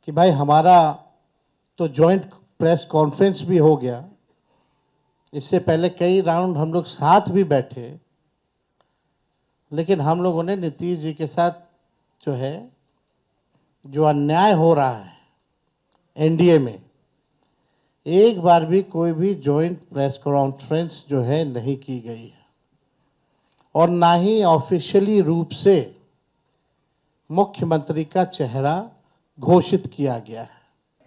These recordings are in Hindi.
कि भाई हमारा तो जॉइंट प्रेस कॉन्फ्रेंस भी हो गया। इससे पहले कई राउंड हम लोग साथ भी बैठे, लेकिन हम लोगों ने नीतीश जी के साथ जो अन्याय हो रहा है एनडीए में, एक बार भी कोई भी जॉइंट प्रेस कॉन्फ्रेंस नहीं की गई है और ना ही ऑफिशियली रूप से मुख्यमंत्री का चेहरा घोषित किया गया है।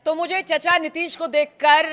तो मुझे चचा नीतीश को देखकर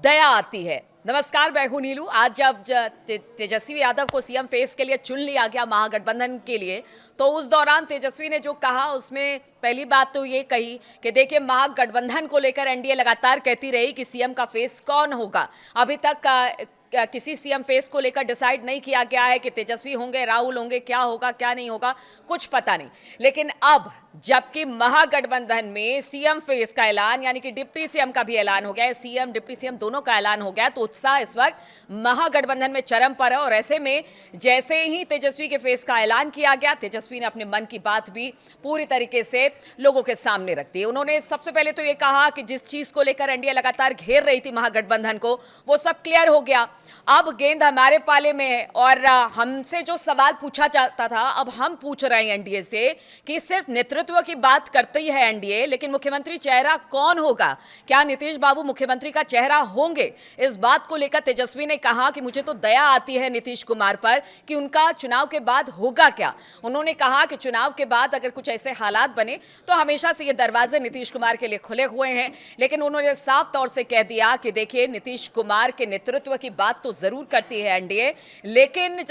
दया आती है। नमस्कार, मैं हूं नीलू। आज जब तेजस्वी यादव को सीएम फेस के लिए चुन लिया गया महागठबंधन के लिए, तो उस दौरान तेजस्वी ने जो कहा उसमें पहली बात तो ये कही कि देखिए, महागठबंधन को लेकर एनडीए लगातार कहती रही कि सीएम का फेस कौन होगा। अभी तक किसी सीएम फेस को लेकर डिसाइड नहीं किया गया है कि तेजस्वी होंगे, राहुल होंगे, क्या होगा क्या नहीं होगा, कुछ पता नहीं। लेकिन अब जबकि महागठबंधन में सीएम फेस का ऐलान यानी कि डिप्टी सीएम का भी ऐलान हो गया है, सीएम डिप्टी सीएम दोनों का ऐलान हो गया, तो उत्साह इस वक्त महागठबंधन में चरम पर है। और ऐसे में जैसे ही तेजस्वी के फेस का ऐलान किया गया, तेजस्वी ने अपने मन की बात भी पूरी तरीके से लोगों के सामने रख दी। उन्होंने सबसे पहले तो ये कहा कि जिस चीज को लेकर एनडीए लगातार घेर रही थी महागठबंधन को, वो सब क्लियर हो गया। अब गेंद हमारे पाले में है और हमसे जो सवाल पूछा जाता था, अब हम पूछ रहे हैं एनडीए से कि सिर्फ नेतृत्व की बात करती है एनडीए, लेकिन मुख्यमंत्री चेहरा कौन होगा? क्या नीतीश बाबू मुख्यमंत्री का चेहरा होंगे? इस बात को लेकर तेजस्वी ने कहा कि मुझे तो दया आती है नीतीश कुमार पर कि उनका चुनाव के बाद होगा क्या। उन्होंने कहा कि चुनाव के बाद अगर कुछ ऐसे हालात बने तो हमेशा से ये दरवाजे नीतीश कुमार के लिए खुले हुए हैं, लेकिन उन्होंने साफ तौर से कह दिया कि देखिए, नीतीश कुमार के नेतृत्व की बात तो जरूर करती है एनडीए, लेकिन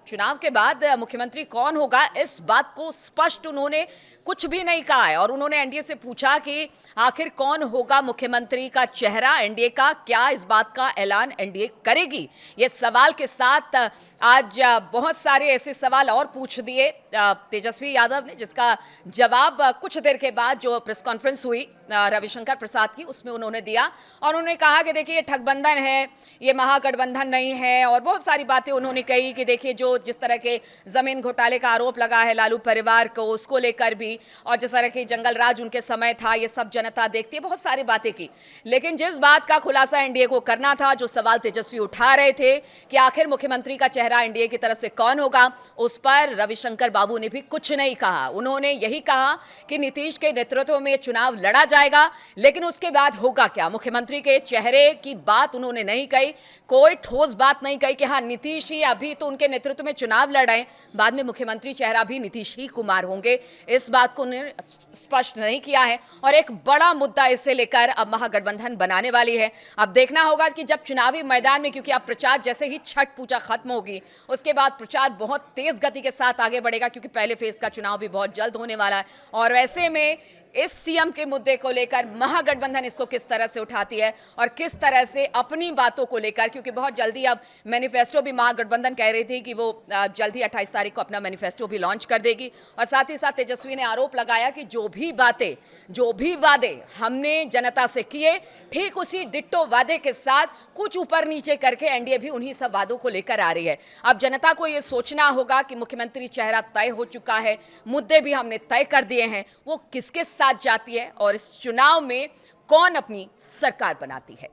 चुनाव के बाद मुख्यमंत्री कौन होगा इस बात को स्पष्ट उन्होंने कुछ भी नहीं कहा है। और उन्होंने एनडीए से पूछा कि आखिर कौन होगा मुख्यमंत्री का चेहरा एनडीए का, क्या इस बात का ऐलान एनडीए करेगी? ये सवाल के साथ आज बहुत सारे ऐसे सवाल और पूछ दिए तेजस्वी यादव ने, जिसका जवाब कुछ देर के बाद जो प्रेस कॉन्फ्रेंस हुई रविशंकर प्रसाद की, उसमें उन्होंने दिया। और उन्होंने कहा कि देखिए, ये ठगबंधन है, ये महागठबंधन नहीं है, और बहुत सारी बातें उन्होंने कही कि देखिए, जो जिस तरह के जमीन घोटाले का आरोप लगा है लालू परिवार को, उसको लेकर भी, और जिस तरह की जंगल राज उनके समय था, ये सब जनता देखती है, बहुत सारी बातें की। लेकिन जिस बात का खुलासा एनडीए को करना था, जो सवाल तेजस्वी उठा रहे थे कि आखिर मुख्यमंत्री का चेहरा एनडीए की तरफ से कौन होगा, उस पर रविशंकर बाबू ने भी कुछ नहीं कहा। उन्होंने यही कहा कि नीतीश के नेतृत्व में चुनाव लड़ा जाएगा, लेकिन उसके बाद होगा क्या। मुख्यमंत्री के चेहरे की बात उन्होंने नहीं कही, कोई ठोस बात नहीं कही कि हाँ, नीतीश ही अभी तो उनके नेतृत्व में चुनाव लड़ रहे हैं, बाद में मुख्यमंत्री चेहरा भी नीतीश ही कुमार होंगे, इस बात को उन्होंने स्पष्ट नहीं किया है। और एक बड़ा मुद्दा इसे लेकर अब महागठबंधन बनाने वाली है। अब देखना होगा कि जब चुनावी मैदान में, क्योंकि अब प्रचार जैसे ही छठ पूजा खत्म होगी, उसके बाद प्रचार बहुत तेज गति के साथ आगे बढ़ेगा, क्योंकि पहले फेज का चुनाव भी बहुत जल्द होने वाला है। और वैसे में इस सीएम के मुद्दे को लेकर महागठबंधन इसको किस तरह से उठाती है और किस तरह से अपनी बातों को लेकर, क्योंकि बहुत जल्दी अब मैनिफेस्टो भी महागठबंधन कह रही थी कि वो जल्दी 28 तारीख को अपना मैनिफेस्टो भी लॉन्च कर देगी। और साथ ही साथ तेजस्वी ने आरोप लगाया कि जो भी वादे हमने जनता से किए, ठीक उसी डिट्टो वादे के साथ कुछ ऊपर नीचे करके एनडीए भी उन्हीं सब वादों को लेकर आ रही है। अब जनता को यह सोचना होगा कि मुख्यमंत्री चेहरा तय हो चुका है, मुद्दे भी हमने तय कर दिए हैं, वो किसके साथ जाती है और इस चुनाव में कौन अपनी सरकार बनाती है।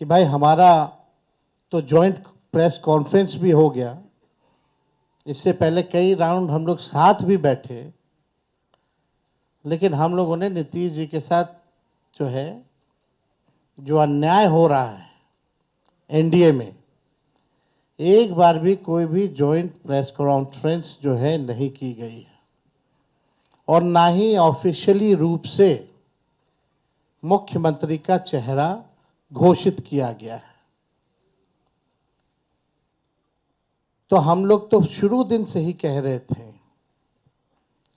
कि भाई हमारा तो जॉइंट प्रेस कॉन्फ्रेंस भी हो गया। इससे पहले कई राउंड हम लोग साथ भी बैठे, लेकिन हम लोगों ने नीतीश जी के साथ जो अन्याय हो रहा है एनडीए में, एक बार भी कोई भी जॉइंट प्रेस कॉन्फ्रेंस नहीं की गई है और ना ही ऑफिशियली रूप से मुख्यमंत्री का चेहरा घोषित किया गया है। तो हम लोग तो शुरू दिन से ही कह रहे थे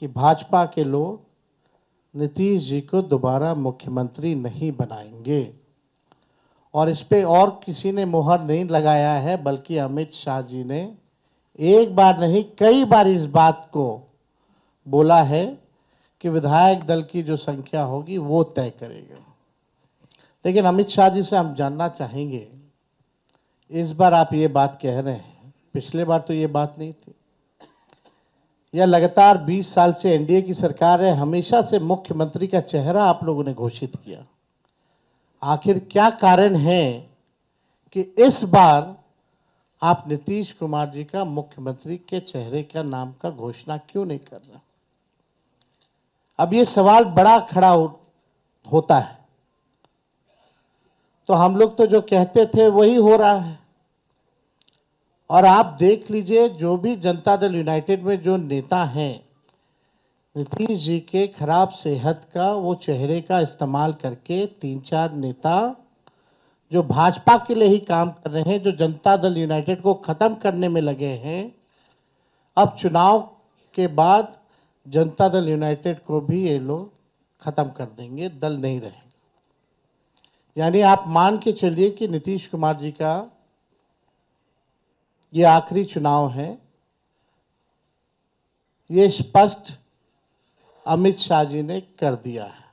कि भाजपा के लोग नीतीश जी को दोबारा मुख्यमंत्री नहीं बनाएंगे, और इस पे और किसी ने मुहर नहीं लगाया है, बल्कि अमित शाह जी ने एक बार नहीं कई बार इस बात को बोला है कि विधायक दल की जो संख्या होगी वो तय करेगा। लेकिन अमित शाह जी से हम जानना चाहेंगे, इस बार आप ये बात कह रहे हैं, पिछले बार तो ये बात नहीं थी। या लगातार 20 साल से एनडीए की सरकार है, हमेशा से मुख्यमंत्री का चेहरा आप लोगों ने घोषित किया। आखिर क्या कारण है कि इस बार आप नीतीश कुमार जी का मुख्यमंत्री के चेहरे का नाम का घोषणा क्यों नहीं कर रहे? अब ये सवाल बड़ा खड़ा होता है। तो हम लोग तो जो कहते थे वही हो रहा है। और आप देख लीजिए, जो भी जनता दल यूनाइटेड में जो नेता हैं, नीतीश जी के खराब सेहत का वो चेहरे का इस्तेमाल करके 3-4 नेता जो भाजपा के लिए ही काम कर रहे हैं, जो जनता दल यूनाइटेड को खत्म करने में लगे हैं, अब चुनाव के बाद जनता दल यूनाइटेड को भी ये लोग खत्म कर देंगे, दल नहीं रहेगा। यानी आप मान के चलिए कि नीतीश कुमार जी का ये आखिरी चुनाव है। ये स्पष्ट अमित शाह जी ने कर दिया है,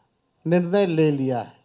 निर्णय ले लिया है।